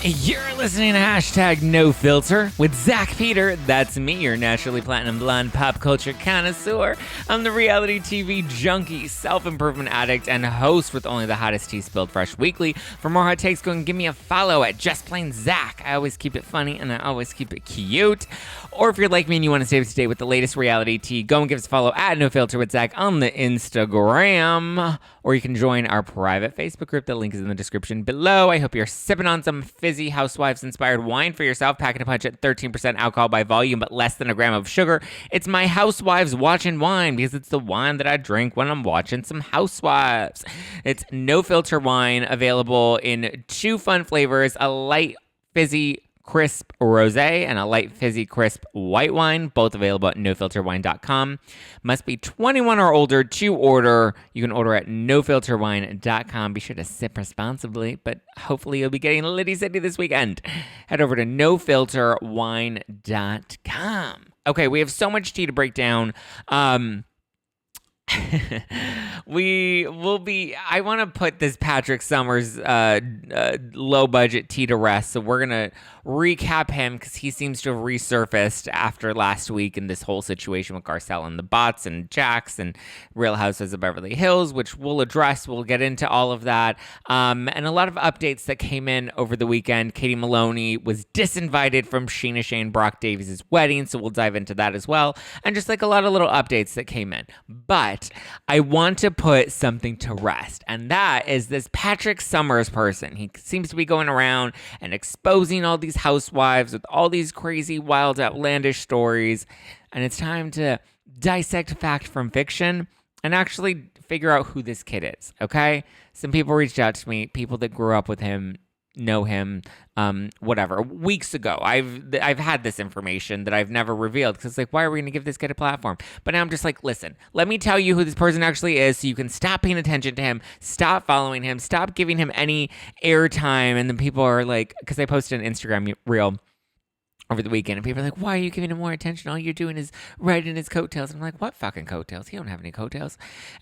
You're listening to Hashtag No Filter with Zack Peter. That's me, your naturally platinum blonde pop culture connoisseur. I'm the reality TV junkie, self-improvement addict, and host with only the hottest tea spilled fresh weekly. For more hot takes, go and give me a follow at Just Plain Zack. I always keep it funny and I always keep it cute. Or if you're like me and you want to stay up to date with the latest reality tea, go and give us a follow at No Filter with Zack on the Instagram. Or you can join our private Facebook group. The link is in the description below. I hope you're sipping on some fizzy Housewives-inspired wine for yourself, packing a punch at 13% alcohol by volume, but less than a gram of sugar. It's my Housewives watching wine because it's the wine that I drink when I'm watching some Housewives. It's No Filter wine, available in 2 fun flavors, a light fizzy crisp rosé and a light fizzy crisp white wine, both available at nofilterwine.com. Must be 21 or older to order. You can order at nofilterwine.com. Be sure to sip responsibly, but hopefully you'll be getting Liddy City this weekend. Head over to nofilterwine.com. Okay, we have so much tea to break down. I want to put this Patrick Summers low budget tea to rest, so we're gonna recap him because he seems to have resurfaced after last week and this whole situation with Garcelle and the bots and Jax and Real Housewives of Beverly Hills, which we'll address. We'll get into all of that, and a lot of updates that came in over the weekend. Katie Maloney was disinvited from Scheana Brock Davies' wedding, so we'll dive into that as well, and just like a lot of little updates that came in. But I want to put something to rest, and that is this Patrick Summers person. He seems to be going around and exposing all these housewives with all these crazy, wild, outlandish stories, and it's time to dissect fact from fiction and actually figure out who this kid is, okay? Some people reached out to me, people that grew up with him, know him, whatever, weeks ago. I've had this information that I've never revealed because it's like, why are we going to give this kid a platform? But now I'm just like, listen, let me tell you who this person actually is so you can stop paying attention to him, stop following him, stop giving him any airtime. And then people are like, because I posted an Instagram reel over the weekend, and people are like, why are you giving him more attention? All you're doing is riding his coattails. I'm like, what fucking coattails? He don't have any coattails.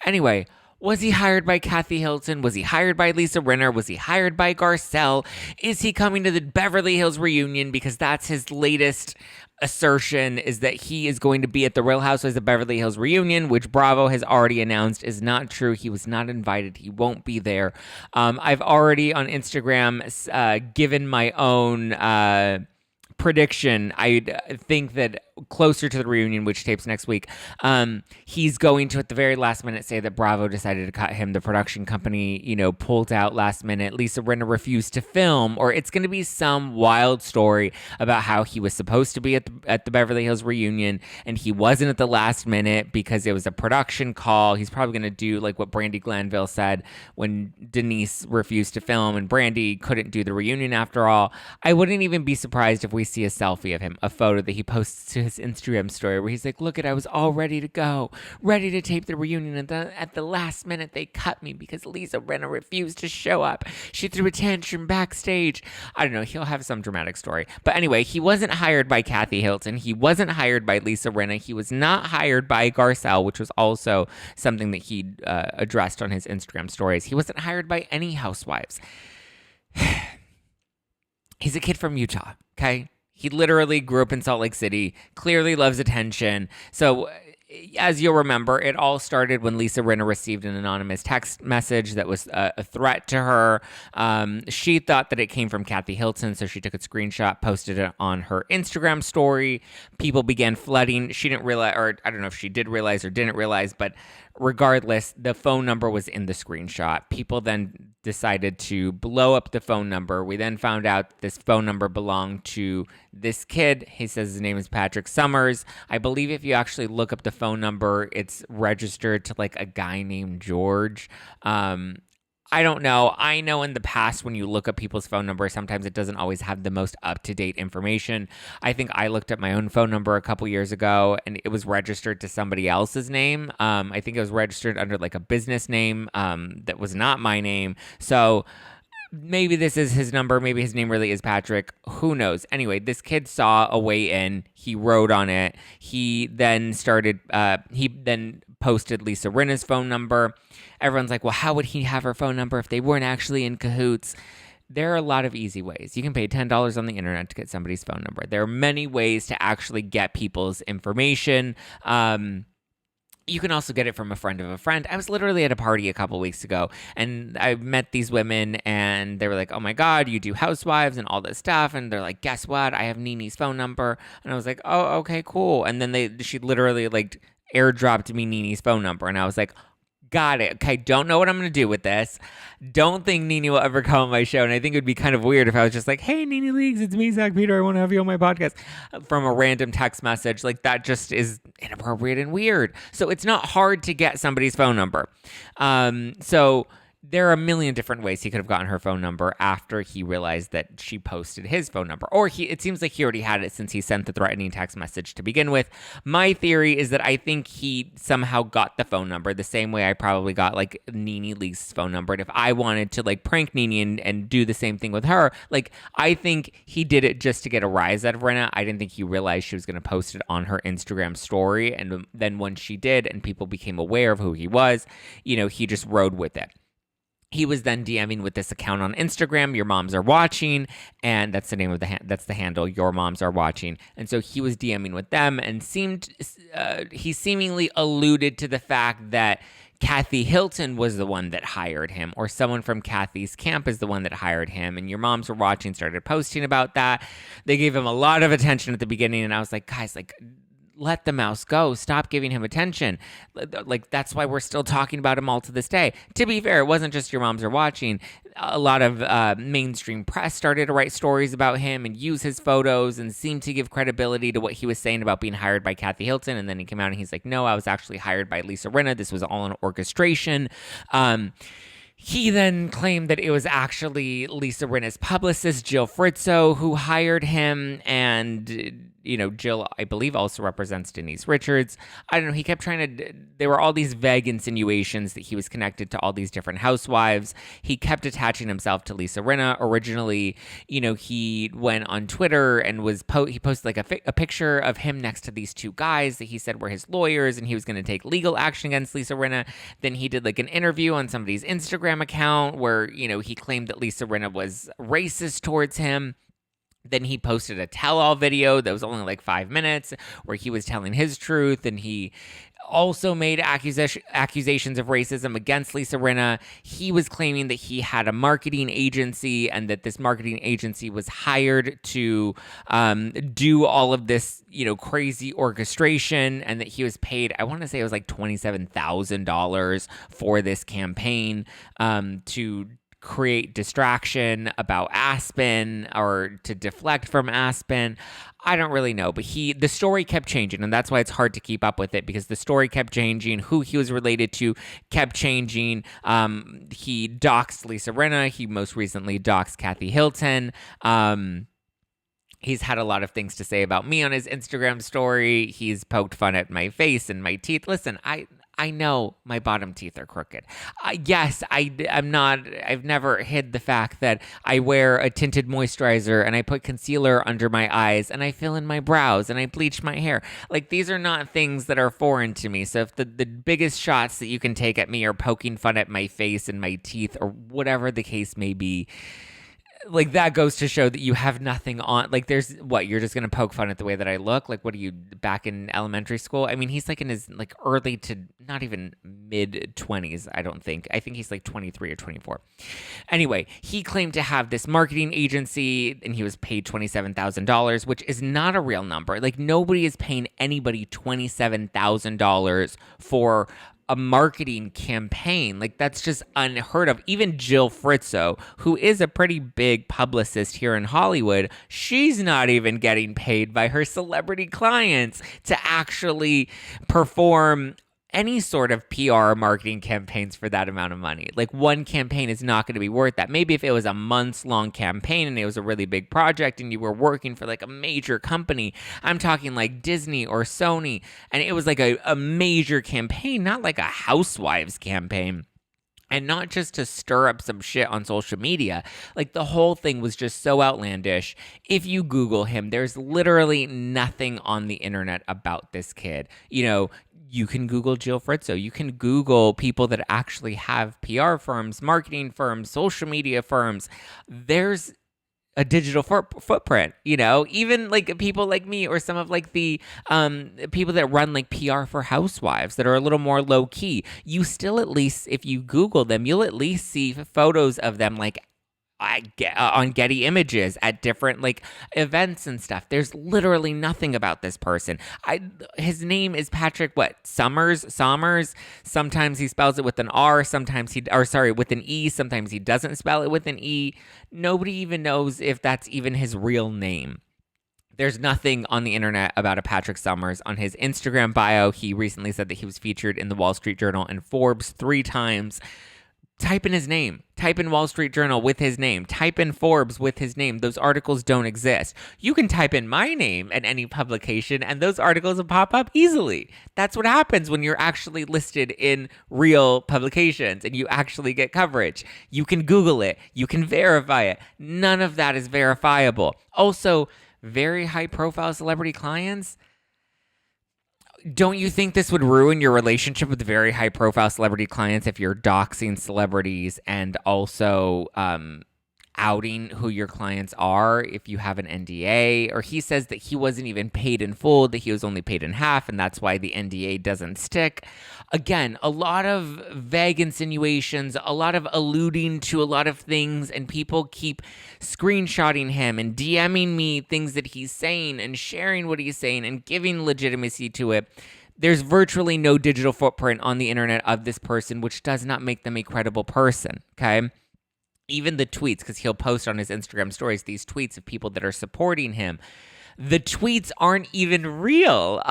Anyway, was he hired by Kathy Hilton? Was he hired by Lisa Rinna? Was he hired by Garcelle? Is he coming to the Beverly Hills reunion? Because that's his latest assertion, is that he is going to be at the Real Housewives of Beverly Hills reunion, which Bravo has already announced is not true. He was not invited. He won't be there. I've already on Instagram given my own prediction. I think that closer to the reunion, which tapes next week, he's going to, at the very last minute, say that Bravo decided to cut him. The production company, pulled out last minute. Lisa Rinna refused to film, or it's going to be some wild story about how he was supposed to be at the Beverly Hills reunion and he wasn't at the last minute because it was a production call. He's probably going to do like what Brandi Glanville said when Denise refused to film and Brandi couldn't do the reunion after all. I wouldn't even be surprised if we see a selfie of him, a photo that he posts to his Instagram story where he's like, look I was all ready to go, ready to tape the reunion, and at the last minute they cut me because Lisa Rinna refused to show up. She threw a tantrum backstage. I don't know, he'll have some dramatic story. But anyway, he wasn't hired by Kathy Hilton. He wasn't hired by Lisa Rinna. He was not hired by Garcelle, which was also something that he addressed on his Instagram stories. He wasn't hired by any housewives. He's a kid from Utah, okay? He literally grew up in Salt Lake City, clearly loves attention. So, as you'll remember, it all started when Lisa Rinna received an anonymous text message that was a threat to her. She thought that it came from Kathy Hilton, so she took a screenshot, posted it on her Instagram story. People began flooding. She didn't realize, or I don't know if she did realize or didn't realize, but regardless, the phone number was in the screenshot. People then decided to blow up the phone number. We then found out this phone number belonged to this kid. He says his name is Patrick Summers. I believe if you actually look up the phone number, it's registered to like a guy named George. I don't know. I know in the past when you look up people's phone numbers, sometimes it doesn't always have the most up-to-date information. I think I looked up my own phone number a couple years ago and it was registered to somebody else's name. I think it was registered under like a business name that was not my name. So maybe this is his number. Maybe his name really is Patrick. Who knows? Anyway, this kid saw a way in. He wrote on it. He then posted Lisa Rinna's phone number. Everyone's like, well, how would he have her phone number if they weren't actually in cahoots? There are a lot of easy ways. You can pay $10 on the internet to get somebody's phone number. There are many ways to actually get people's information. You can also get it from a friend of a friend. I was literally at a party a couple weeks ago, and I met these women, and they were like, oh my God, you do housewives and all this stuff. And they're like, guess what? I have Nini's phone number. And I was like, oh, okay, cool. And then she literally like airdropped me Nini's phone number. And I was like, got it. Okay, don't know what I'm going to do with this. Don't think Nini will ever come on my show. And I think it would be kind of weird if I was just like, hey, Nini Leaks, it's me, Zack Peter. I want to have you on my podcast from a random text message. Like, that just is inappropriate and weird. So it's not hard to get somebody's phone number. So there are a million different ways he could have gotten her phone number after he realized that she posted his phone number. Or it seems like he already had it since he sent the threatening text message to begin with. My theory is that I think he somehow got the phone number the same way I probably got like Nini Leaks' phone number. And if I wanted to like prank Nini and do the same thing with her, like I think he did it just to get a rise out of Rinna. I didn't think he realized she was going to post it on her Instagram story. And then when she did and people became aware of who he was, he just rode with it. He was then DMing with this account on Instagram, Your Moms Are Watching, and that's the name of that's the handle, Your Moms Are Watching. And so he was DMing with them and he seemingly alluded to the fact that Kathy Hilton was the one that hired him, or someone from Kathy's camp is the one that hired him. And Your Moms Are Watching started posting about that. They gave him a lot of attention at the beginning, and I was like, guys, like, let the mouse go. Stop giving him attention. Like, that's why we're still talking about him all to this day. To be fair, it wasn't just Your Moms Are Watching. A lot of mainstream press started to write stories about him and use his photos and seem to give credibility to what he was saying about being hired by Kathy Hilton. And then he came out and he's like, no, I was actually hired by Lisa Rinna. This was all an orchestration. He then claimed that it was actually Lisa Rinna's publicist, Jill Fritzo, who hired him. And, Jill, I believe, also represents Denise Richards. I don't know. He kept trying to, there were all these vague insinuations that he was connected to all these different housewives. He kept attaching himself to Lisa Rinna. Originally, he went on Twitter and he posted like a picture of him next to these two guys that he said were his lawyers, and he was going to take legal action against Lisa Rinna. Then he did like an interview on somebody's Instagram account where, he claimed that Lisa Rinna was racist towards him. Then he posted a tell-all video that was only like 5 minutes where he was telling his truth, and he also made accusations of racism against Lisa Rinna. He was claiming that he had a marketing agency and that this marketing agency was hired to do all of this, crazy orchestration, and that he was paid, I want to say it was like $27,000 for this campaign to create distraction about Aspen or to deflect from Aspen. I don't really know, but the story kept changing, and that's why it's hard to keep up with it, because the story kept changing. Who he was related to kept changing. He doxed Lisa Rinna. He most recently doxed Kathy Hilton. He's had a lot of things to say about me on his Instagram story. He's poked fun at my face and my teeth. Listen, I know my bottom teeth are crooked. Yes, I've never hid the fact that I wear a tinted moisturizer and I put concealer under my eyes and I fill in my brows and I bleach my hair. Like, these are not things that are foreign to me. So if the biggest shots that you can take at me are poking fun at my face and my teeth or whatever the case may be, like, that goes to show that you have nothing on. Like, you're just going to poke fun at the way that I look? Like, what are you, back in elementary school? I mean, he's like in his like early to not even mid 20s, I don't think. I think he's like 23 or 24. Anyway, he claimed to have this marketing agency and he was paid $27,000, which is not a real number. Like, nobody is paying anybody $27,000 for a marketing campaign. Like, that's just unheard of. Even Jill Fritzo, who is a pretty big publicist here in Hollywood, she's not even getting paid by her celebrity clients to actually perform any sort of PR marketing campaigns for that amount of money. Like, one campaign is not going to be worth that. Maybe if it was a months-long campaign and it was a really big project and you were working for like a major company, I'm talking like Disney or Sony, and it was like a major campaign, not like a housewives campaign. And not just to stir up some shit on social media. Like, the whole thing was just so outlandish. If you Google him, there's literally nothing on the internet about this kid. You can Google Jill Fritzo. You can Google people that actually have PR firms, marketing firms, social media firms. There's a digital footprint, even like people like me or some of like the people that run like PR for housewives that are a little more low key. You still, at least if you Google them, you'll at least see photos of them like on Getty Images at different like events and stuff. There's literally nothing about this person. His name is Patrick Summers. Sometimes he spells it with an R, with an E. Sometimes he doesn't spell it with an E. Nobody even knows if that's even his real name. There's nothing on the internet about a Patrick Summers. On his Instagram bio, he recently said that he was featured in the Wall Street Journal and Forbes 3 times. Type in his name. Type in Wall Street Journal with his name. Type in Forbes with his name. Those articles don't exist. You can type in my name at any publication and those articles will pop up easily. That's what happens when you're actually listed in real publications and you actually get coverage. You can Google it. You can verify it. None of that is verifiable. Also, very high profile celebrity clients. Don't you think this would ruin your relationship with very high-profile celebrity clients if you're doxing celebrities and also outing who your clients are if you have an NDA? Or he says that he wasn't even paid in full, that he was only paid in half, and that's why the NDA doesn't stick. Again, a lot of vague insinuations, a lot of alluding to a lot of things, and people keep screenshotting him and DMing me things that he's saying and sharing what he's saying and giving legitimacy to it. There's virtually no digital footprint on the internet of this person, which does not make them a credible person, okay? Even the tweets, because he'll post on his Instagram stories these tweets of people that are supporting him. The tweets aren't even real.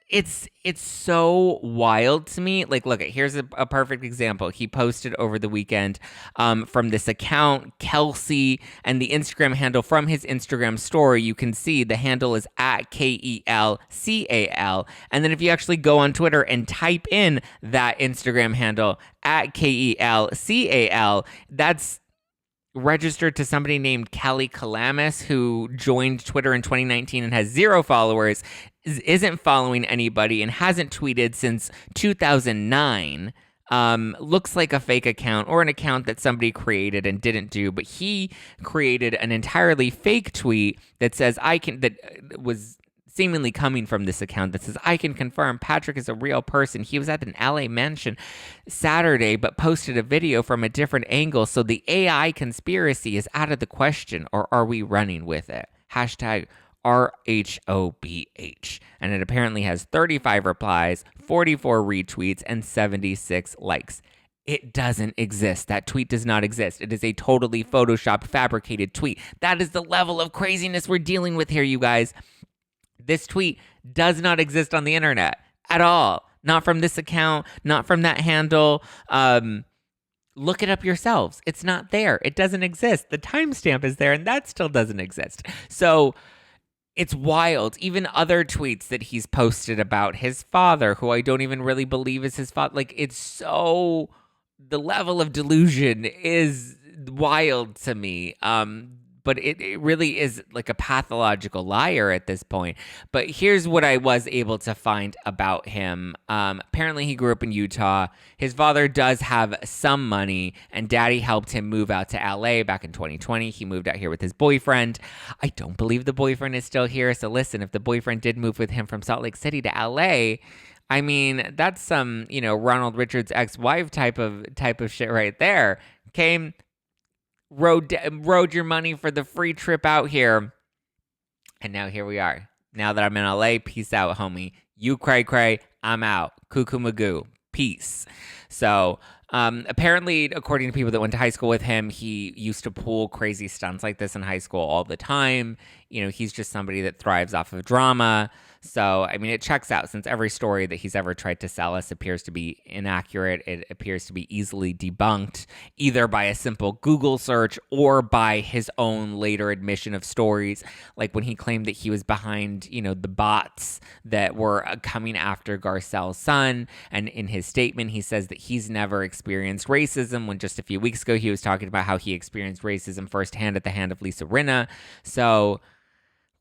It's so wild to me. Like, look, here's a perfect example. He posted over the weekend from this account, Kelsey, and the Instagram handle from his Instagram story. You can see the handle is at KELCAL. And then if you actually go on Twitter and type in that Instagram handle at KELCAL, that's registered to somebody named Callie Calamus, who joined Twitter in 2019 and has 0 followers, isn't following anybody, and hasn't tweeted since 2009. Looks like a fake account or an account that somebody created and didn't do, but he created an entirely fake tweet that says, that was seemingly coming from this account that says, I can confirm Patrick is a real person. He was at an LA mansion Saturday, but posted a video from a different angle. So the AI conspiracy is out of the question, or are we running with it? Hashtag RHOBH. And it apparently has 35 replies, 44 retweets, and 76 likes. It doesn't exist. That tweet does not exist. It is a totally photoshopped, fabricated tweet. That is the level of craziness we're dealing with here, you guys. This tweet does not exist on the internet at all. Not from this account, not from that handle. Look it up yourselves. It's not there. It doesn't exist. The timestamp is there, and that still doesn't exist. So it's wild. Even other tweets that he's posted about his father, who I don't even really believe is his father. Like, it's so... The level of delusion is wild to me. But it really is like a pathological liar at this point. But here's what I was able to find about him. Apparently, he grew up in Utah. His father does have some money, and daddy helped him move out to LA back in 2020. He moved out here with his boyfriend. I don't believe the boyfriend is still here. So listen, if the boyfriend did move with him from Salt Lake City to LA, I mean, that's some, Ronald Richards' ex-wife type of shit right there. Came, rode your money for the free trip out here, and now here we are. Now that I'm in LA, peace out, homie. You cray, I'm out. Cuckoo magoo, peace. So apparently, according to people that went to high school with him, he used to pull crazy stunts like this in high school all the time. He's just somebody that thrives off of drama. So, I mean, it checks out, since every story that he's ever tried to sell us appears to be inaccurate. It appears to be easily debunked, either by a simple Google search or by his own later admission of stories. Like when he claimed that he was behind, the bots that were coming after Garcelle's son. And in his statement, he says that he's never experienced racism, when just a few weeks ago he was talking about how he experienced racism firsthand at the hand of Lisa Rinna. So,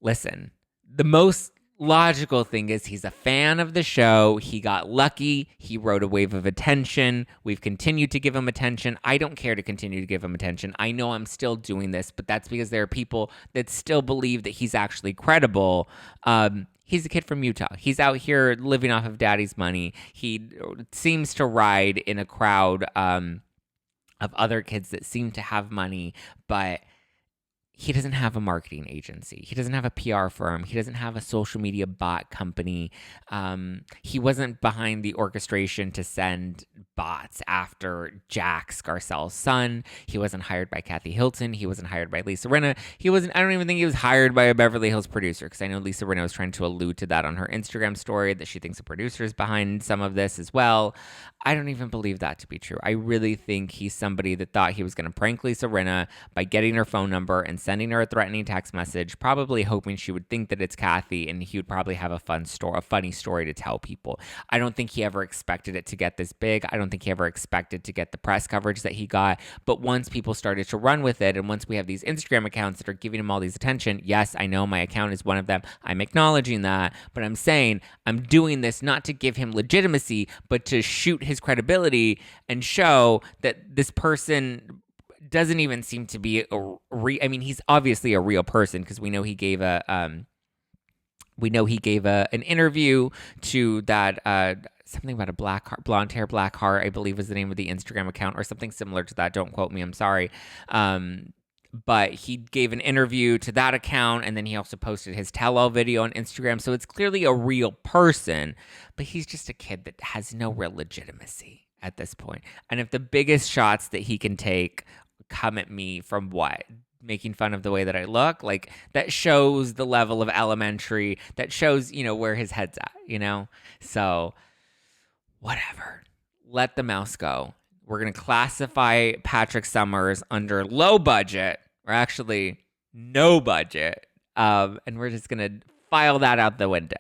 listen, the most logical thing is he's a fan of the show. He got lucky. He rode a wave of attention. We've continued to give him attention. I don't care to continue to give him attention. I know I'm still doing this, but that's because there are people that still believe that he's actually credible. He's a kid from Utah. He's out here living off of daddy's money. He seems to ride in a crowd of other kids that seem to have money, but he doesn't have a marketing agency. He doesn't have a PR firm. He doesn't have a social media bot company. He wasn't behind the orchestration to send bots after Jax, Garcelle's son. He wasn't hired by Kathy Hilton. He wasn't hired by Lisa Rinna. I don't even think he was hired by a Beverly Hills producer, because I know Lisa Rinna was trying to allude to that on her Instagram story, that she thinks a producer is behind some of this as well. I don't even believe that to be true. I really think he's somebody that thought he was going to prank Lisa Rinna by getting her phone number and sending her a threatening text message, probably hoping she would think that it's Kathy, and he would probably have a funny story to tell people. I don't think he ever expected it to get this big. I don't think he ever expected to get the press coverage that he got. But once people started to run with it, and once we have these Instagram accounts that are giving him all these attention, yes, I know my account is one of them. I'm acknowledging that, but I'm saying I'm doing this not to give him legitimacy, but to shoot his credibility and show that this person doesn't even seem to be I mean, he's obviously a real person, because we know he gave an interview to that something about a blonde hair, black heart, I believe was the name of the Instagram account, or something similar to that. Don't quote me. I'm sorry. But he gave an interview to that account, and then he also posted his tell-all video on Instagram. So it's clearly a real person, but he's just a kid that has no real legitimacy at this point. And if the biggest shots that he can take come at me from what? Making fun of the way that I look, like, that shows the level of elementary, that shows, where his head's at, So whatever. Let the mouse go. We're going to classify Patrick Summers under low budget, or actually no budget, and we're just going to file that out the window.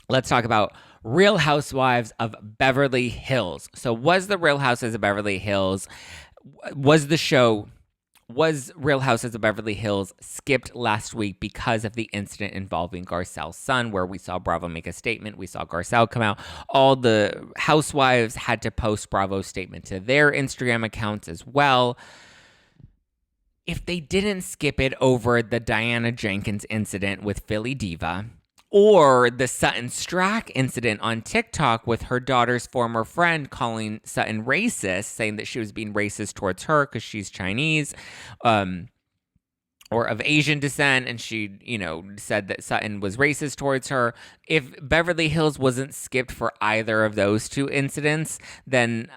Let's talk about Real Housewives of Beverly Hills. So was the Real Housewives of Beverly Hills, was Real Housewives of Beverly Hills skipped last week because of the incident involving Garcelle's son, where we saw Bravo make a statement, we saw Garcelle come out. All the housewives had to post Bravo's statement to their Instagram accounts as well. If they didn't skip it over the Diana Jenkins incident with Philly Diva, or the Sutton Strack incident on TikTok with her daughter's former friend calling Sutton racist, saying that she was being racist towards her because she's Chinese or of Asian descent, and she, said that Sutton was racist towards her. If Beverly Hills wasn't skipped for either of those two incidents, then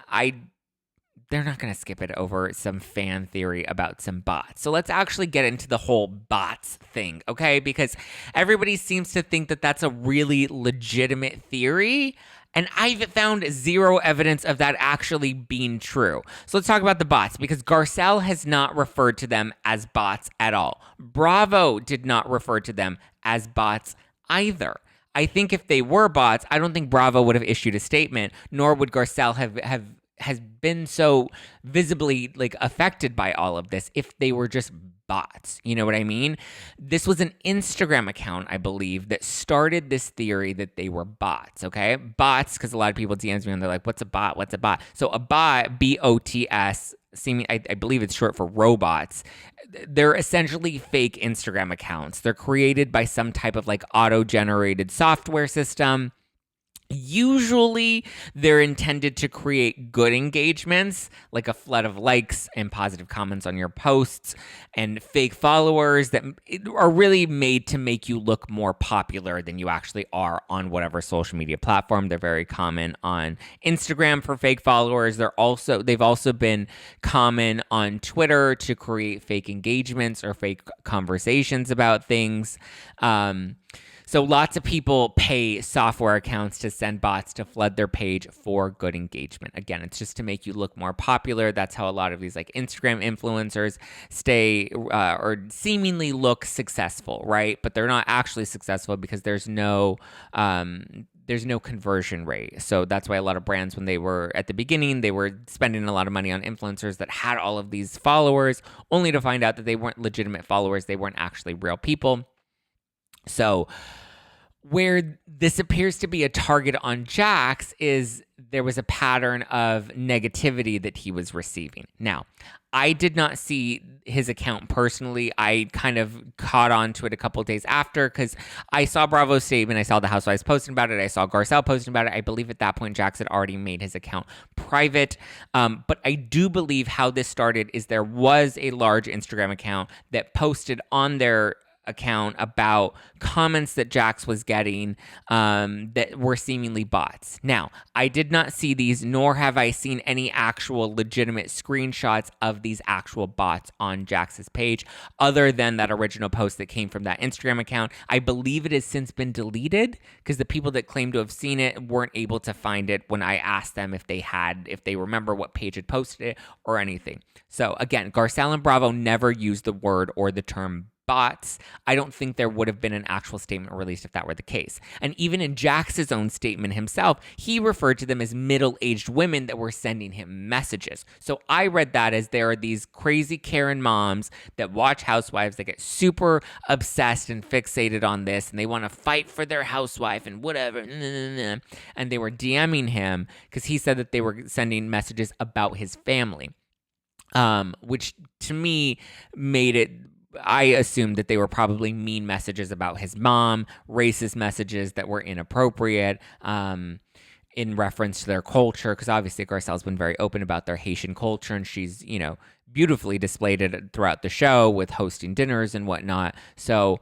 they're not going to skip it over some fan theory about some bots. So let's actually get into the whole bots thing, okay? Because everybody seems to think that that's a really legitimate theory, and I've found zero evidence of that actually being true. So let's talk about the bots, because Garcelle has not referred to them as bots at all. Bravo did not refer to them as bots either. I think if they were bots, I don't think Bravo would have issued a statement, nor would Garcelle has been so visibly affected by all of this if they were just bots. You know what I mean? This was an Instagram account, I believe, that started this theory that they were bots, okay? Bots, because a lot of people DMs me and they're like, what's a bot? What's a bot? So a bot, BOTS, I believe it's short for robots. They're essentially fake Instagram accounts. They're created by some type of auto-generated software system. Usually, they're intended to create good engagements, like a flood of likes and positive comments on your posts, and fake followers that are really made to make you look more popular than you actually are on whatever social media platform. They're very common on Instagram for fake followers. They've also been common on Twitter to create fake engagements or fake conversations about things. So lots of people pay software accounts to send bots to flood their page for good engagement. Again, it's just to make you look more popular. That's how a lot of these Instagram influencers stay or seemingly look successful, right? But they're not actually successful because there's no conversion rate. So that's why a lot of brands, when they were at the beginning, they were spending a lot of money on influencers that had all of these followers, only to find out that they weren't legitimate followers. They weren't actually real people. So where this appears to be a target on Jax is there was a pattern of negativity that he was receiving. Now, I did not see his account personally. I kind of caught on to it a couple of days after because I saw Bravo's statement. I saw the Housewives posting about it. I saw Garcelle posting about it. I believe at that point, Jax had already made his account private. But I do believe how this started is there was a large Instagram account that posted on their account about comments that Jax was getting that were seemingly bots. Now, I did not see these, nor have I seen any actual legitimate screenshots of these actual bots on Jax's page, other than that original post that came from that Instagram account. I believe it has since been deleted because the people that claimed to have seen it weren't able to find it when I asked them if they remember what page had posted it or anything. So again, Garcelle and Bravo never used the word or the term bots. I don't think there would have been an actual statement released if that were the case. And even in Jax's own statement himself, he referred to them as middle-aged women that were sending him messages. So I read that as there are these crazy Karen moms that watch Housewives that get super obsessed and fixated on this, and they want to fight for their housewife and whatever. And they were DMing him because he said that they were sending messages about his family, which to me made it, I assumed that they were probably mean messages about his mom, racist messages that were inappropriate in reference to their culture, because obviously Garcelle's been very open about their Haitian culture, and she's, beautifully displayed it throughout the show with hosting dinners and whatnot. So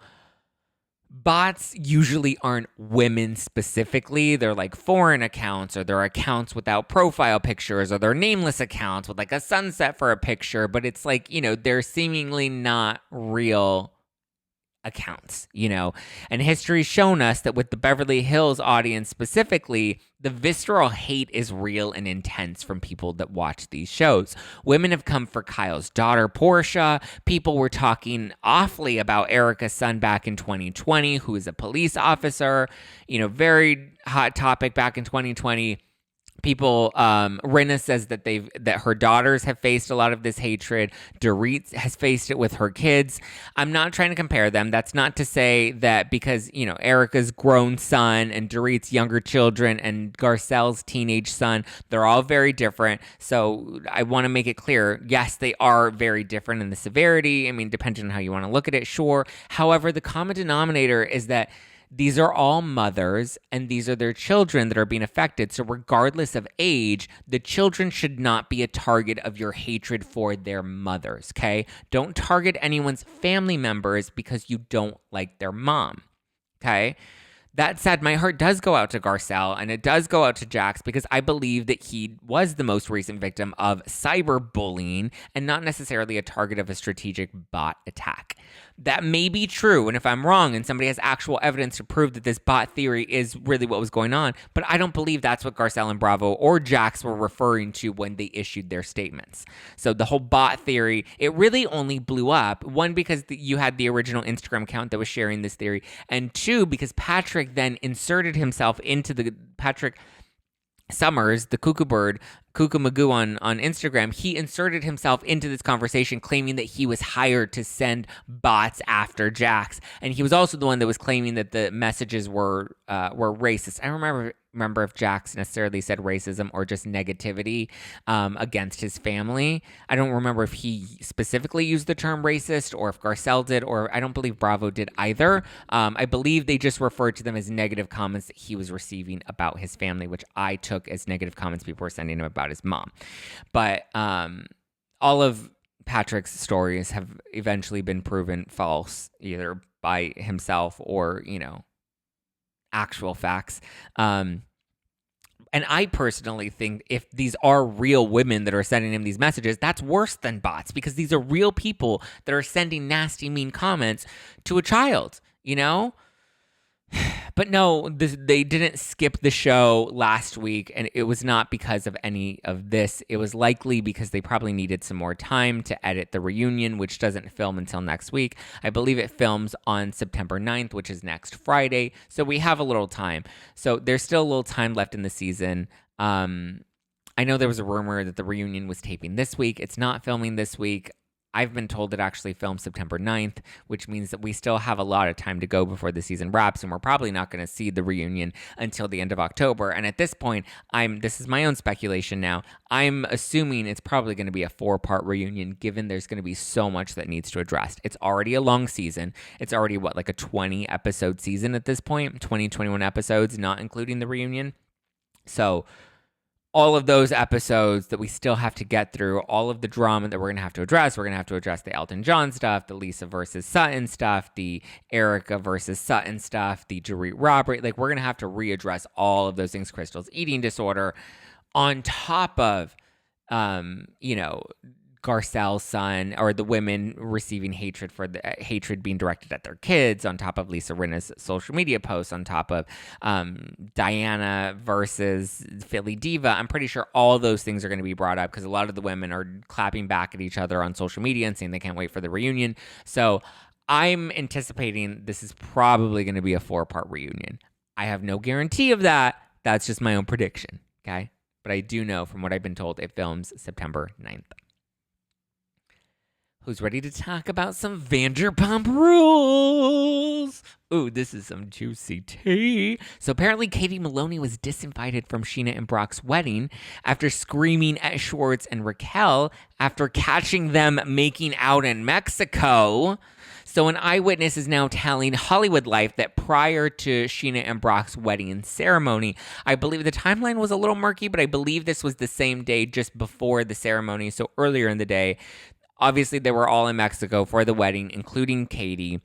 bots usually aren't women specifically. They're like foreign accounts, or they're accounts without profile pictures, or they're nameless accounts with like a sunset for a picture. But it's like, they're seemingly not real accounts, and history's shown us that with the Beverly Hills audience specifically, the visceral hate is real and intense from people that watch these shows. Women have come for Kyle's daughter, Portia. People were talking awfully about Erica's son back in 2020, who is a police officer, very hot topic back in 2020. People, Rinna says that her daughters have faced a lot of this hatred. Dorit has faced it with her kids. I'm not trying to compare them. That's not to say that because, Erica's grown son and Dorit's younger children and Garcelle's teenage son, they're all very different. So I want to make it clear, yes, they are very different in the severity. I mean, depending on how you want to look at it, sure. However, the common denominator is that these are all mothers, and these are their children that are being affected. So regardless of age, the children should not be a target of your hatred for their mothers, okay? Don't target anyone's family members because you don't like their mom, okay? That said, my heart does go out to Garcelle, and it does go out to Jax because I believe that he was the most recent victim of cyberbullying and not necessarily a target of a strategic bot attack. That may be true, and if I'm wrong and somebody has actual evidence to prove that this bot theory is really what was going on, but I don't believe that's what Garcelle and Bravo or Jax were referring to when they issued their statements. So the whole bot theory, it really only blew up, one, because you had the original Instagram account that was sharing this theory, and two, because Patrick then inserted himself into Patrick Summers, the cuckoo bird, Cuckoo Magoo on Instagram, he inserted himself into this conversation claiming that he was hired to send bots after Jax. And he was also the one that was claiming that the messages were racist. I don't remember if Jax necessarily said racism or just negativity against his family. I don't remember if he specifically used the term racist or if Garcelle did, or I don't believe Bravo did either. I believe they just referred to them as negative comments that he was receiving about his family, which I took as negative comments people were sending him about his mom. But all of Patrick's stories have eventually been proven false, either by himself or, actual facts. And I personally think if these are real women that are sending him these messages, that's worse than bots, because these are real people that are sending nasty, mean comments to a child, But no, they didn't skip the show last week, and it was not because of any of this. It was likely because they probably needed some more time to edit the reunion, which doesn't film until next week. I believe it films on September 9th, which is next Friday, so we have a little time. So there's still a little time left in the season. I know there was a rumor that the reunion was taping this week. It's not filming this week. I've been told it actually filmed September 9th, which means that we still have a lot of time to go before the season wraps, and we're probably not going to see the reunion until the end of October. And at this point, this is my own speculation now, I'm assuming it's probably going to be a 4-part reunion, given there's going to be so much that needs to address. It's already a long season. It's already, like a 20-episode season at this point, 21 episodes, not including the reunion. So all of those episodes that we still have to get through, all of the drama that we're going to have to address. We're going to have to address the Elton John stuff, the Lisa versus Sutton stuff, the Erica versus Sutton stuff, the Dorit robbery. Like, we're going to have to readdress all of those things. Crystal's eating disorder, on top of, Garcelle's son, or the women receiving hatred for the hatred being directed at their kids, on top of Lisa Rinna's social media posts, on top of Diana versus Philly Diva. I'm pretty sure all those things are going to be brought up because a lot of the women are clapping back at each other on social media and saying they can't wait for the reunion. So I'm anticipating this is probably going to be a 4-part reunion. I have no guarantee of that. That's just my own prediction, okay? But I do know from what I've been told it films September 9th. Who's ready to talk about some Vanderpump Rules? Ooh, this is some juicy tea. So apparently Katie Maloney was disinvited from Scheana and Brock's wedding after screaming at Schwartz and Raquel after catching them making out in Mexico. So an eyewitness is now telling Hollywood Life that prior to Scheana and Brock's wedding ceremony, I believe the timeline was a little murky, but I believe this was the same day just before the ceremony, so earlier in the day. Obviously, they were all in Mexico for the wedding, including Katie.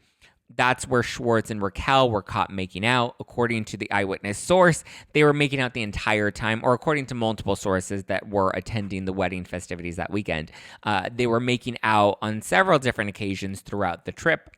That's where Schwartz and Raquel were caught making out. According to the eyewitness source, they were making out the entire time, or according to multiple sources that were attending the wedding festivities that weekend. They were making out on several different occasions throughout the trip,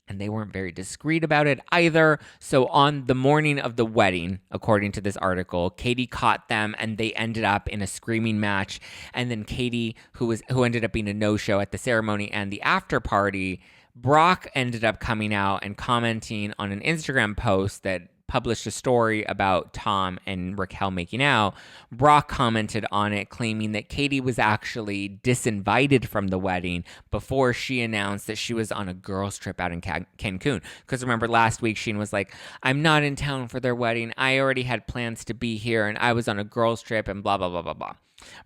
and they weren't very discreet about it either. So on the morning of the wedding, according to this article, Katie caught them and they ended up in a screaming match. And then Katie, who ended up being a no-show at the ceremony and the after party, Brock ended up coming out and commenting on an Instagram post that published a story about Tom and Raquel making out. Brock commented on it, claiming that Katie was actually disinvited from the wedding before she announced that she was on a girls' trip out in Cancun. Because remember, last week, Scheana was like, I'm not in town for their wedding. I already had plans to be here, and I was on a girls' trip, and blah, blah, blah, blah, blah.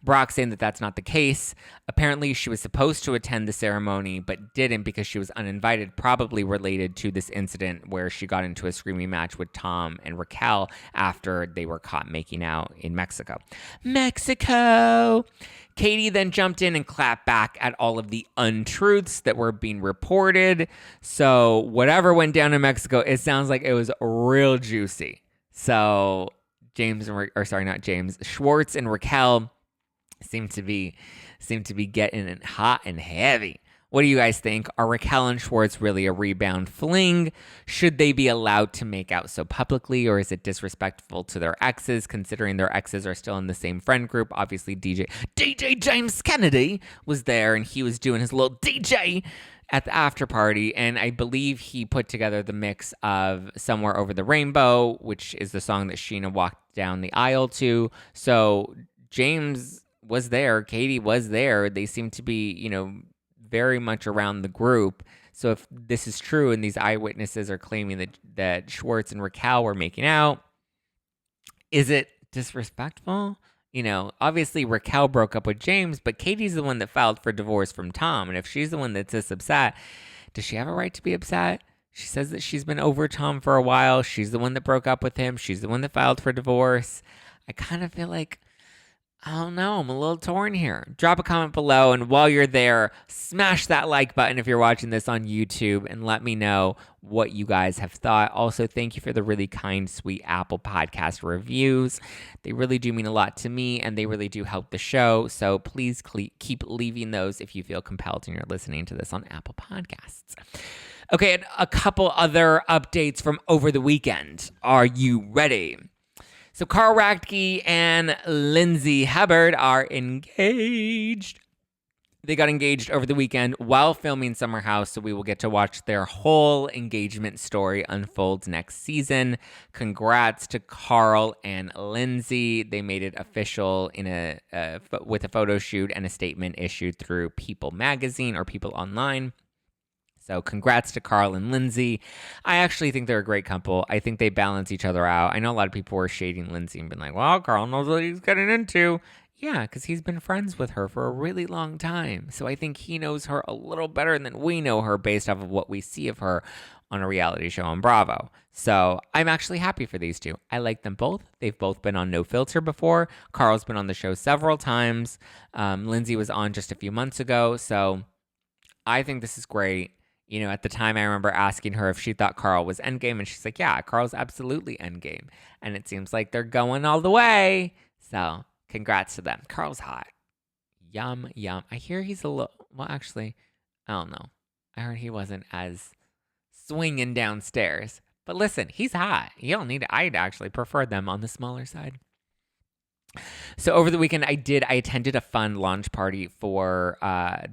Brock saying that that's not the case. Apparently, she was supposed to attend the ceremony, but didn't because she was uninvited, probably related to this incident where she got into a screaming match with Tom and Raquel after they were caught making out in Mexico. Katie then jumped in and clapped back at all of the untruths that were being reported. So whatever went down in Mexico, it sounds like it was real juicy. So Schwartz and Raquel seem to be getting it hot and heavy. What do you guys think? Are Raquel and Schwartz really a rebound fling? Should they be allowed to make out so publicly, or is it disrespectful to their exes, considering their exes are still in the same friend group? Obviously, DJ James Kennedy was there, and he was doing his little DJ at the after party, and I believe he put together the mix of Somewhere Over the Rainbow, which is the song that Scheana walked down the aisle to. So James was there, Katie was there. They seem to be, very much around the group. So if this is true and these eyewitnesses are claiming that Schwartz and Raquel were making out, is it disrespectful? Obviously Raquel broke up with James, but Katie's the one that filed for divorce from Tom. And if she's the one that's this upset, does she have a right to be upset? She says that she's been over Tom for a while. She's the one that broke up with him. She's the one that filed for divorce. I kind of feel like, I don't know, I'm a little torn here. Drop a comment below, and while you're there, smash that like button if you're watching this on YouTube, and let me know what you guys have thought. Also, thank you for the really kind, sweet Apple Podcast reviews. They really do mean a lot to me, and they really do help the show, so please keep leaving those if you feel compelled and you're listening to this on Apple Podcasts. Okay, and a couple other updates from over the weekend. Are you ready? So Carl Radke and Lindsay Hubbard are engaged. They got engaged over the weekend while filming Summer House, so we will get to watch their whole engagement story unfold next season. Congrats to Carl and Lindsay. They made it official in with a photo shoot and a statement issued through People Magazine or People Online. So congrats to Carl and Lindsay. I actually think they're a great couple. I think they balance each other out. I know a lot of people were shading Lindsay and been like, well, Carl knows what he's getting into. Yeah, because he's been friends with her for a really long time. So I think he knows her a little better than we know her based off of what we see of her on a reality show on Bravo. So I'm actually happy for these two. I like them both. They've both been on No Filter before. Carl's been on the show several times. Lindsay was on just a few months ago. So I think this is great. You know, at the time, I remember asking her if she thought Carl was endgame, and she's like, yeah, Carl's absolutely endgame. And it seems like they're going all the way. So congrats to them. Carl's hot. Yum, yum. I hear he's a little, well, actually, I don't know. I heard he wasn't as swinging downstairs. But listen, he's hot. You don't need it. I'd actually prefer them on the smaller side. So over the weekend, I attended a fun launch party for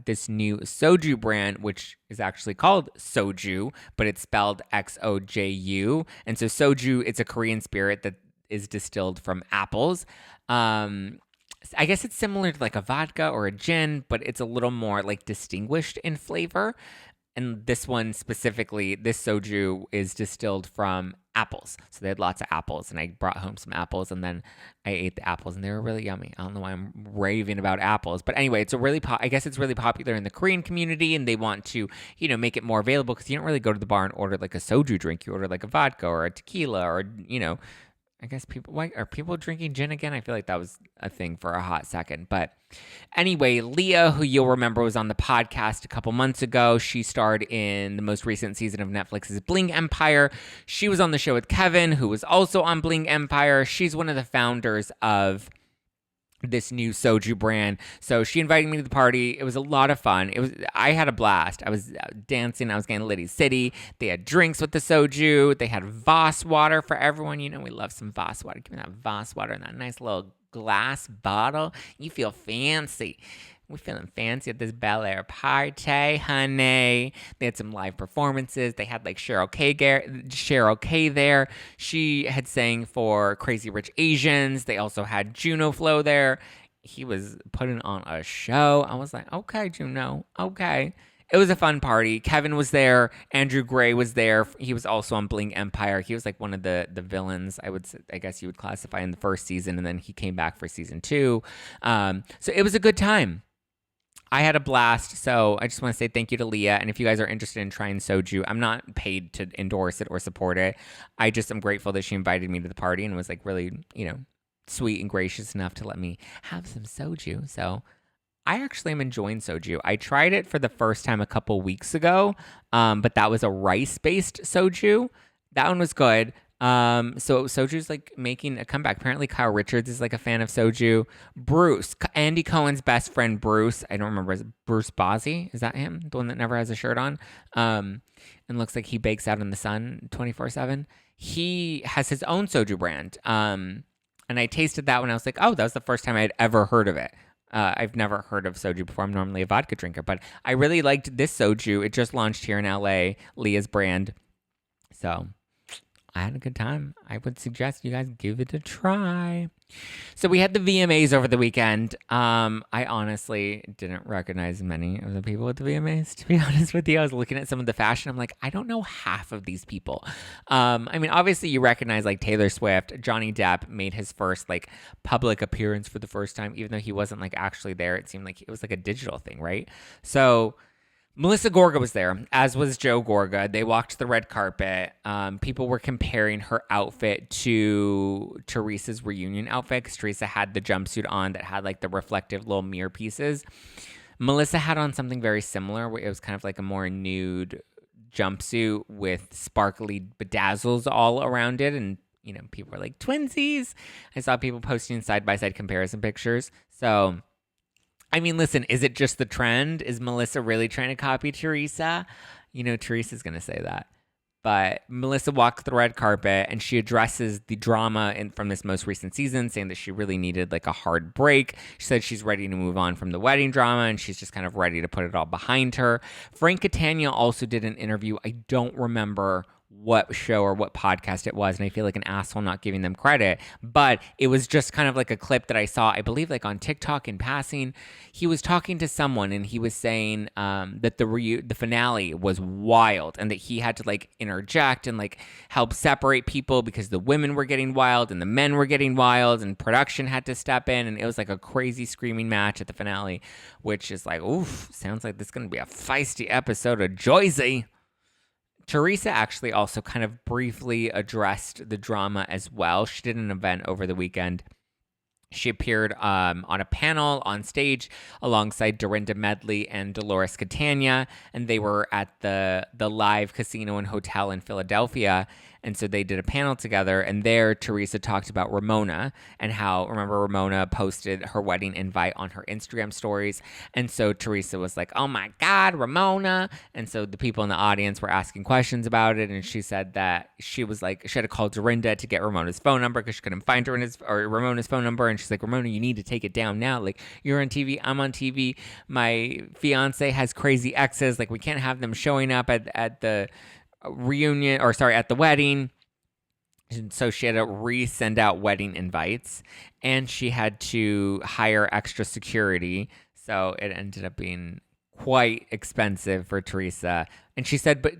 this new soju brand, which is actually called soju, but it's spelled Xoju. And so soju, it's a Korean spirit that is distilled from apples. I guess it's similar to like a vodka or a gin, but it's a little more like distinguished in flavor. And this one specifically, this soju is distilled from apples. So they had lots of apples, and I brought home some apples, and then I ate the apples, and they were really yummy. I don't know why I'm raving about apples, but anyway, it's I guess it's really popular in the Korean community, and they want to, make it more available because you don't really go to the bar and order like a soju drink. You order like a vodka or a tequila or, I guess why are people drinking gin again? I feel like that was a thing for a hot second. But anyway, Leah, who you'll remember was on the podcast a couple months ago, she starred in the most recent season of Netflix's Bling Empire. She was on the show with Kevin, who was also on Bling Empire. She's one of the founders of this new soju brand. So she invited me to the party. It was a lot of fun. I had a blast. I was dancing. I was getting Liddy City. They had drinks with the soju. They had Voss water for everyone. We love some Voss water. Give me that Voss water in that nice little glass bottle. You feel fancy. We're feeling fancy at this Bel Air party, honey. They had some live performances. They had like Cheryl K there. She had sang for Crazy Rich Asians. They also had Juno Flo there. He was putting on a show. I was like, okay, Juno, okay. It was a fun party. Kevin was there. Andrew Gray was there. He was also on Bling Empire. He was like one of the villains, I guess you would classify in the first season, and then he came back for season 2. So it was a good time. I had a blast, so I just want to say thank you to Leah. And if you guys are interested in trying soju, I'm not paid to endorse it or support it. I just am grateful that she invited me to the party and was like really, sweet and gracious enough to let me have some soju. So I actually am enjoying soju. I tried it for the first time a couple weeks ago, but that was a rice-based soju. That one was good. So soju's like making a comeback. Apparently Kyle Richards is like a fan of soju. Bruce, Andy Cohen's best friend Bruce, I don't remember, Bruce Bozzi, is that him? The one that never has a shirt on, and looks like he bakes out in the sun 24/7. He has his own soju brand, and I tasted that when I was like, oh, that was the first time I had ever heard of it. I've never heard of soju before. I'm normally a vodka drinker, but I really liked this soju. It just launched here in LA, Leah's brand. So I had a good time. I would suggest you guys give it a try. So we had the VMAs over the weekend. I honestly didn't recognize many of the people at the VMAs, to be honest with you. I was looking at some of the fashion. I'm like, I don't know half of these people. Obviously you recognize like Taylor Swift. Johnny Depp made his first like public appearance for the first time, even though he wasn't like actually there. It seemed like it was like a digital thing, right? So Melissa Gorga was there, as was Joe Gorga. They walked the red carpet. People were comparing her outfit to Teresa's reunion outfit, because Teresa had the jumpsuit on that had like the reflective little mirror pieces. Melissa had on something very similar, where it was kind of like a more nude jumpsuit with sparkly bedazzles all around it. And, people were like, twinsies. I saw people posting side-by-side comparison pictures. So listen, is it just the trend? Is Melissa really trying to copy Teresa? Teresa's going to say that. But Melissa walked the red carpet and she addresses the drama from this most recent season, saying that she really needed like a hard break. She said she's ready to move on from the wedding drama and she's just kind of ready to put it all behind her. Frank Catania also did an interview. I don't remember what show or what podcast it was, and I feel like an asshole not giving them credit, but it was just kind of like a clip that I saw, I believe like on TikTok in passing. He was talking to someone and he was saying that the finale was wild and that he had to like interject and like help separate people because the women were getting wild and the men were getting wild and production had to step in, and it was like a crazy screaming match at the finale, which is like, oof, sounds like this is going to be a feisty episode of Jersey. Teresa actually also kind of briefly addressed the drama as well. She did an event over the weekend. She appeared on a panel on stage alongside Dorinda Medley and Dolores Catania, and they were at the Live Casino and Hotel in Philadelphia. And so they did a panel together, and there Teresa talked about Ramona and how, remember, Ramona posted her wedding invite on her Instagram stories. And so Teresa was like, oh my God, Ramona. And so the people in the audience were asking questions about it. And she said that she was like, she had to call Dorinda to get Ramona's phone number because she couldn't find Ramona's phone number. And she's like, Ramona, you need to take it down now. Like, you're on TV, I'm on TV. My fiance has crazy exes. Like, we can't have them showing up at the reunion, or sorry, at the wedding. And so she had to resend out wedding invites, and she had to hire extra security. So it ended up being quite expensive for Teresa. And she said, but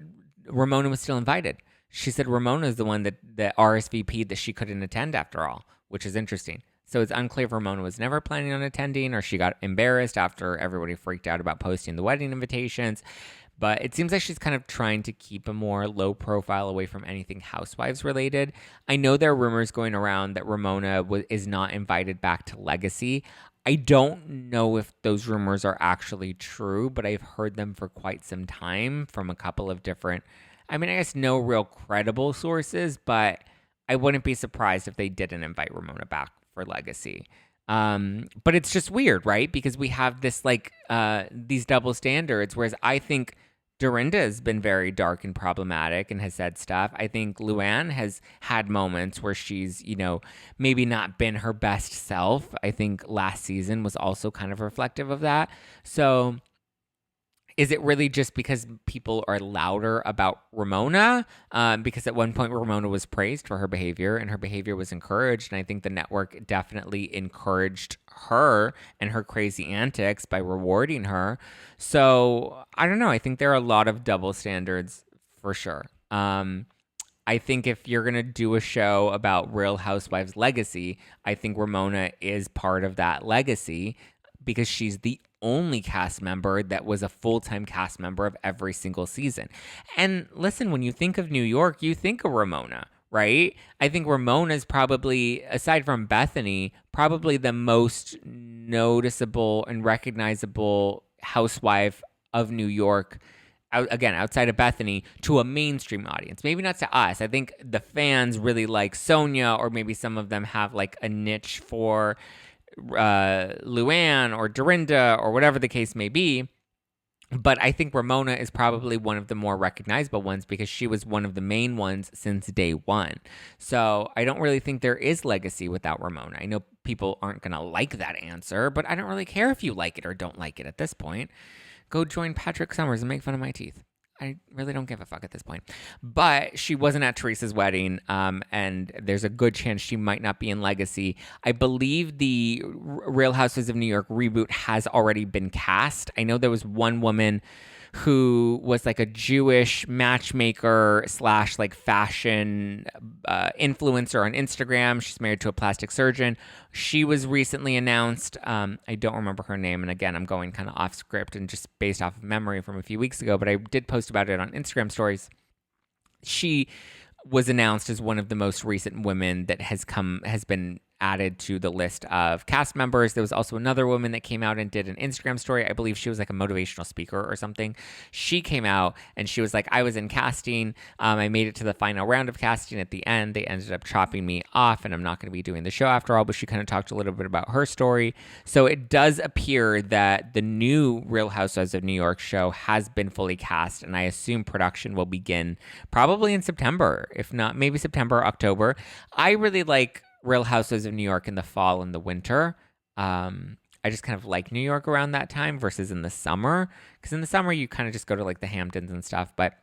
Ramona was still invited. She said Ramona is the one that RSVP'd that she couldn't attend after all, which is interesting. So it's unclear if Ramona was never planning on attending or she got embarrassed after everybody freaked out about posting the wedding invitations. But it seems like she's kind of trying to keep a more low profile away from anything Housewives related. I know there are rumors going around that Ramona is not invited back to Legacy. I don't know if those rumors are actually true, but I've heard them for quite some time from a couple of different, I guess no real credible sources, but I wouldn't be surprised if they didn't invite Ramona back for Legacy. But it's just weird, right? Because we have this like these double standards, whereas I think Dorinda has been very dark and problematic and has said stuff. I think Luann has had moments where she's, maybe not been her best self. I think last season was also kind of reflective of that. So is it really just because people are louder about Ramona? Because at one point Ramona was praised for her behavior and her behavior was encouraged. And I think the network definitely encouraged her and her crazy antics by rewarding her. So I don't know. I think there are a lot of double standards for sure. I think if you're going to do a show about Real Housewives legacy, I think Ramona is part of that legacy because she's the only cast member that was a full-time cast member of every single season. And listen, when you think of New York, you think of Ramona, right? I think Ramona is probably, aside from Bethany, probably the most noticeable and recognizable housewife of New York, again, outside of Bethany, to a mainstream audience. Maybe not to us. I think the fans really like Sonia, or maybe some of them have like a niche for Luann or Dorinda or whatever the case may be. But I think Ramona is probably one of the more recognizable ones because she was one of the main ones since day one. So I don't really think there is legacy without Ramona. I know people aren't going to like that answer, but I don't really care if you like it or don't like it at this point. Go join Patrick Summers and make fun of my teeth. I really don't give a fuck at this point. But she wasn't at Teresa's wedding, and there's a good chance she might not be in Legacy. I believe the Real Housewives of New York reboot has already been cast. I know there was one woman who was like a Jewish matchmaker / like fashion influencer on Instagram. She's married to a plastic surgeon. She was recently announced. I don't remember her name. And again, I'm going kind of off script and just based off of memory from a few weeks ago, but I did post about it on Instagram stories. She was announced as one of the most recent women that has been added to the list of cast members. There was also another woman that came out and did an Instagram story. I believe she was like a motivational speaker or something. She came out and she was like, I was in casting. I made it to the final round of casting. At the end, they ended up chopping me off, and I'm not going to be doing the show after all. But she kind of talked a little bit about her story. So it does appear that the new Real Housewives of New York show has been fully cast, and I assume production will begin probably in September, if not maybe September, October. I really like Real Housewives of New York in the fall and the winter. I just kind of like New York around that time versus in the summer, because in the summer you kind of just go to like the Hamptons and stuff, but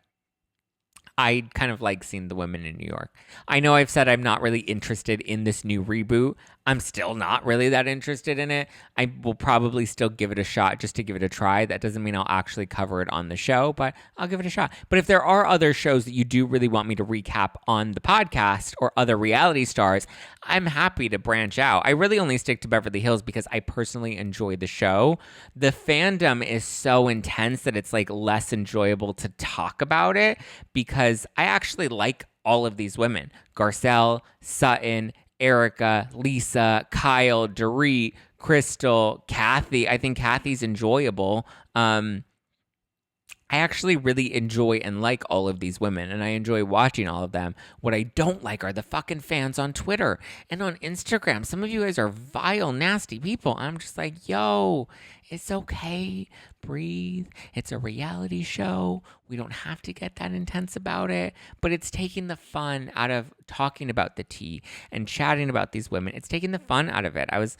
I kind of like seeing the women in New York. I know I've said I'm not really interested in this new reboot. I'm still not really that interested in it. I will probably still give it a shot just to give it a try. That doesn't mean I'll actually cover it on the show, but I'll give it a shot. But if there are other shows that you do really want me to recap on the podcast or other reality stars, I'm happy to branch out. I really only stick to Beverly Hills because I personally enjoy the show. The fandom is so intense that it's like less enjoyable to talk about it because I actually like all of these women. Garcelle, Sutton, Erica, Lisa, Kyle, Dorit, Crystal, Kathy. I think Kathy's enjoyable. I actually really enjoy and like all of these women, and I enjoy watching all of them. What I don't like are the fucking fans on Twitter and on Instagram. Some of you guys are vile, nasty people. I'm just like, yo, it's okay. Breathe. It's a reality show. We don't have to get that intense about it, but it's taking the fun out of talking about the tea and chatting about these women. It's taking the fun out of it. I was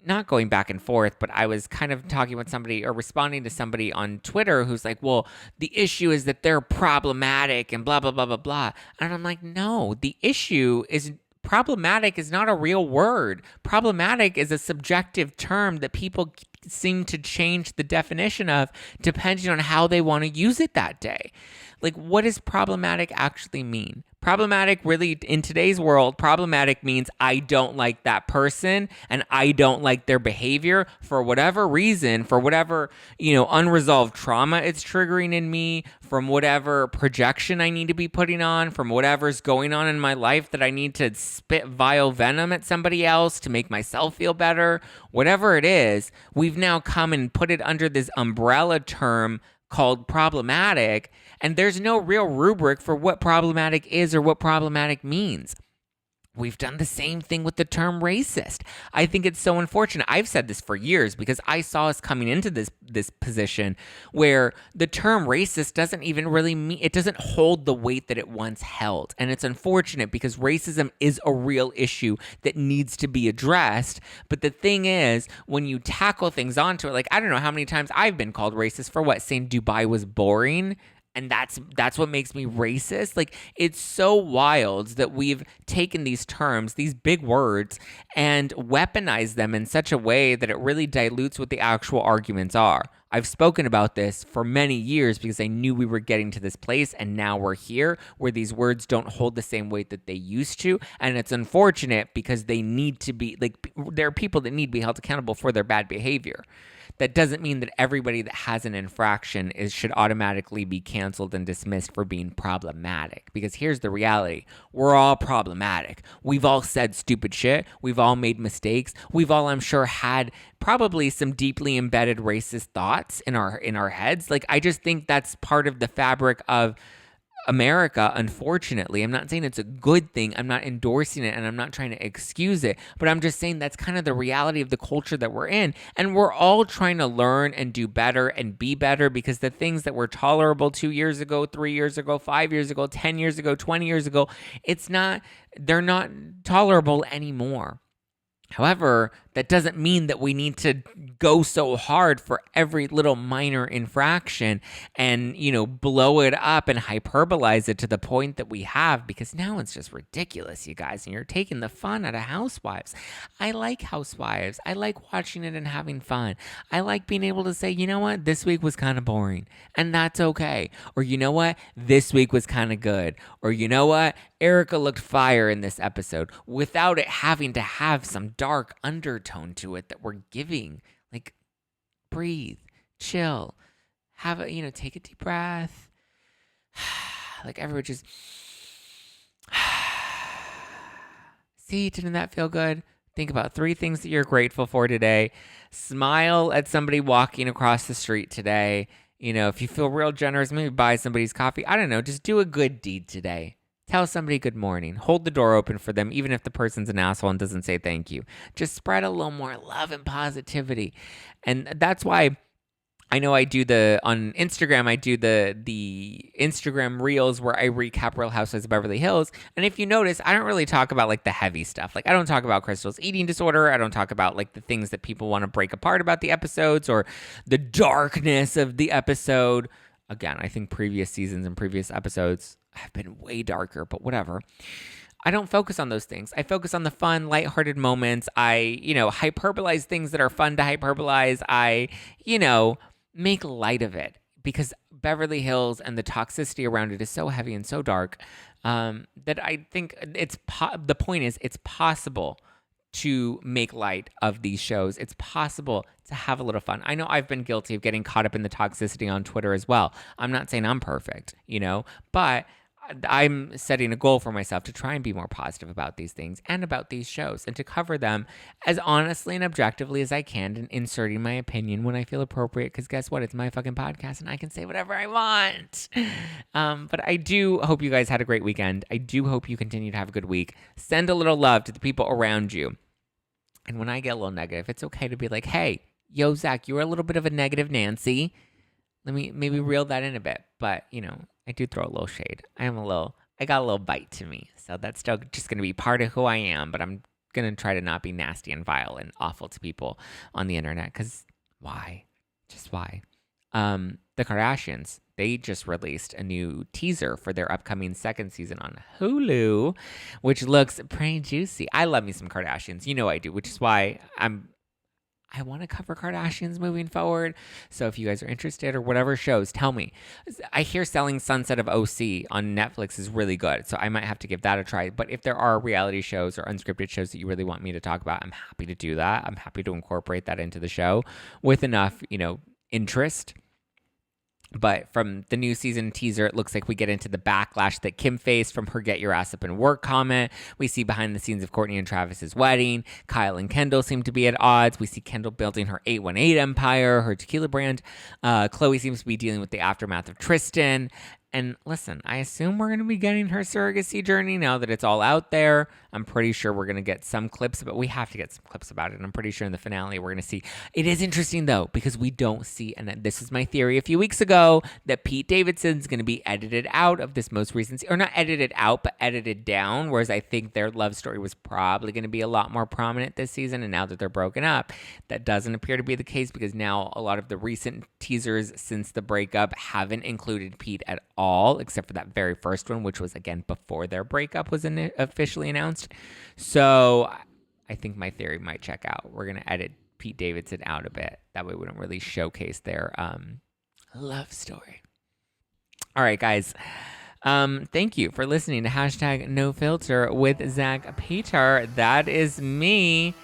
not going back and forth, but I was kind of talking with somebody or responding to somebody on Twitter who's like, well, the issue is that they're problematic and blah, blah, blah, blah, blah. And I'm like, no, the issue is problematic is not a real word. Problematic is a subjective term that people seem to change the definition of depending on how they want to use it that day. Like, what does problematic actually mean? Problematic, really, in today's world, problematic means I don't like that person and I don't like their behavior for whatever reason, for whatever, unresolved trauma it's triggering in me, from whatever projection I need to be putting on, from whatever's going on in my life that I need to spit vile venom at somebody else to make myself feel better. Whatever it is, we've now come and put it under this umbrella term called problematic, and there's no real rubric for what problematic is or what problematic means. We've done the same thing with the term racist. I think it's so unfortunate. I've said this for years because I saw us coming into this position where the term racist doesn't even really mean, it doesn't hold the weight that it once held. And it's unfortunate because racism is a real issue that needs to be addressed. But the thing is, when you tackle things onto it, like, I don't know how many times I've been called racist for what? Saying Dubai was boring. And that's what makes me racist. Like, it's so wild that we've taken these terms, these big words, and weaponized them in such a way that it really dilutes what the actual arguments are. I've spoken about this for many years because I knew we were getting to this place, and now we're here where these words don't hold the same weight that they used to. And it's unfortunate because they need to be, like, there are people that need to be held accountable for their bad behavior. That doesn't mean that everybody that has an infraction should automatically be canceled and dismissed for being problematic. Because here's the reality. We're all problematic. We've all said stupid shit. We've all made mistakes. We've all, I'm sure, had probably some deeply embedded racist thoughts in our heads. Like, I just think that's part of the fabric of America, unfortunately. I'm not saying it's a good thing. I'm not endorsing it, and I'm not trying to excuse it, but I'm just saying that's kind of the reality of the culture that we're in. And we're all trying to learn and do better and be better because the things that were tolerable 2 years ago, 3 years ago, 5 years ago, 10 years ago, 20 years ago, they're not tolerable anymore. However, that doesn't mean that we need to go so hard for every little minor infraction and, blow it up and hyperbolize it to the point that we have, because now it's just ridiculous, you guys, and you're taking the fun out of Housewives. I like Housewives. I like watching it and having fun. I like being able to say, you know what, this week was kind of boring, and that's okay. Or, you know what, this week was kind of good. Or, you know what, Erica looked fire in this episode without it having to have some dark undertone to it that we're giving. Like, breathe, chill, take a deep breath. Like, everyone just, see, didn't that feel good? Think about 3 things that you're grateful for today. Smile at somebody walking across the street today. You know, if you feel real generous, maybe buy somebody's coffee. I don't know. Just do a good deed today. Tell somebody good morning. Hold the door open for them, even if the person's an asshole and doesn't say thank you. Just spread a little more love and positivity. And that's why I know on Instagram, I do the Instagram reels where I recap Real Housewives of Beverly Hills. And if you notice, I don't really talk about like the heavy stuff. Like I don't talk about Crystal's eating disorder. I don't talk about like the things that people want to break apart about the episodes or the darkness of the episode. Again, I think previous seasons and previous episodes have been way darker, but whatever. I don't focus on those things. I focus on the fun, lighthearted moments. I, hyperbolize things that are fun to hyperbolize. I, make light of it because Beverly Hills and the toxicity around it is so heavy and so dark that I think the point is it's possible to make light of these shows. It's possible to have a little fun. I know I've been guilty of getting caught up in the toxicity on Twitter as well. I'm not saying I'm perfect, but I'm setting a goal for myself to try and be more positive about these things and about these shows and to cover them as honestly and objectively as I can and inserting my opinion when I feel appropriate because guess what? It's my fucking podcast and I can say whatever I want. But I do hope you guys had a great weekend. I do hope you continue to have a good week. Send a little love to the people around you. And when I get a little negative, it's okay to be like, hey, yo, Zach, you were a little bit of a negative Nancy. Let me maybe reel that in a bit. But, I do throw a little shade. I got a little bite to me. So that's still just going to be part of who I am. But I'm going to try to not be nasty and vile and awful to people on the internet. Because why? Just why? The Kardashians, they just released a new teaser for their upcoming second season on Hulu, which looks pretty juicy. I love me some Kardashians. You know I do, which is why I want to cover Kardashians moving forward. So if you guys are interested or whatever shows, tell me. I hear Selling Sunset of OC on Netflix is really good. So I might have to give that a try. But if there are reality shows or unscripted shows that you really want me to talk about, I'm happy to do that. I'm happy to incorporate that into the show with enough, interest. But from the new season teaser, it looks like we get into the backlash that Kim faced from her "Get Your Ass Up and Work" comment. We see behind the scenes of Kourtney and Travis's wedding. Kyle and Kendall seem to be at odds. We see Kendall building her 818 empire, her tequila brand. Khloe seems to be dealing with the aftermath of Tristan. And listen, I assume we're going to be getting her surrogacy journey now that it's all out there. I'm pretty sure we're going to get some clips, but we have to get some clips about it. And I'm pretty sure in the finale we're going to see. It is interesting, though, because we don't see, and this is my theory a few weeks ago, that Pete Davidson's going to be edited out of this most recent, or not edited out, but edited down, whereas I think their love story was probably going to be a lot more prominent this season. And now that they're broken up, that doesn't appear to be the case because now a lot of the recent teasers since the breakup haven't included Pete at all, except for that very first one, which was, again, before their breakup was officially announced. So I think my theory might check out. We're going to edit Pete Davidson out a bit. That way we don't really showcase their love story. All right, guys. Thank you for listening to #NoFilter with Zack Peter. That is me.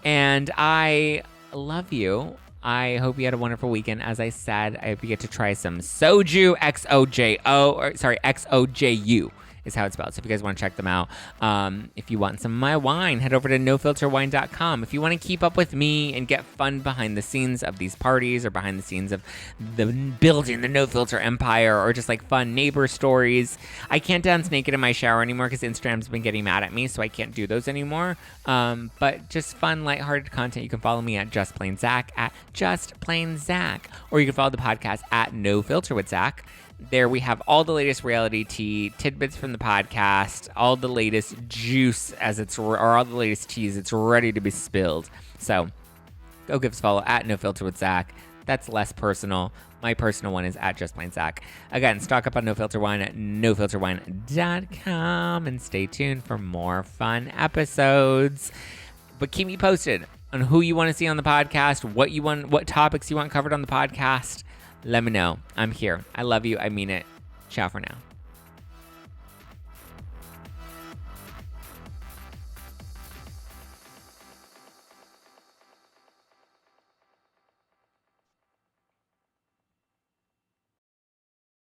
And I love you. I hope you had a wonderful weekend. As I said, I hope you get to try some soju, XOJU is how it's spelled. So if you guys want to check them out, if you want some of my wine, head over to nofilterwine.com. If you want to keep up with me and get fun behind the scenes of these parties or behind the scenes of the building the No Filter empire or just like fun neighbor stories, I can't dance naked in my shower anymore because Instagram's been getting mad at me, so I can't do those anymore. But just fun, lighthearted content. You can follow me at Just Plain Zack, at Just Plain Zack, or you can follow the podcast at No Filter with Zack. There we have all the latest reality tea, tidbits from the podcast, all the latest juice or all the latest teas. It's ready to be spilled. So go give us a follow at No Filter with Zack. That's less personal. My personal one is at Just Plain Zack. Again, stock up on No Filter Wine at nofilterwine.com and stay tuned for more fun episodes. But keep me posted on who you want to see on the podcast, what topics you want covered on the podcast. Let me know. I'm here. I love you. I mean it. Ciao for now.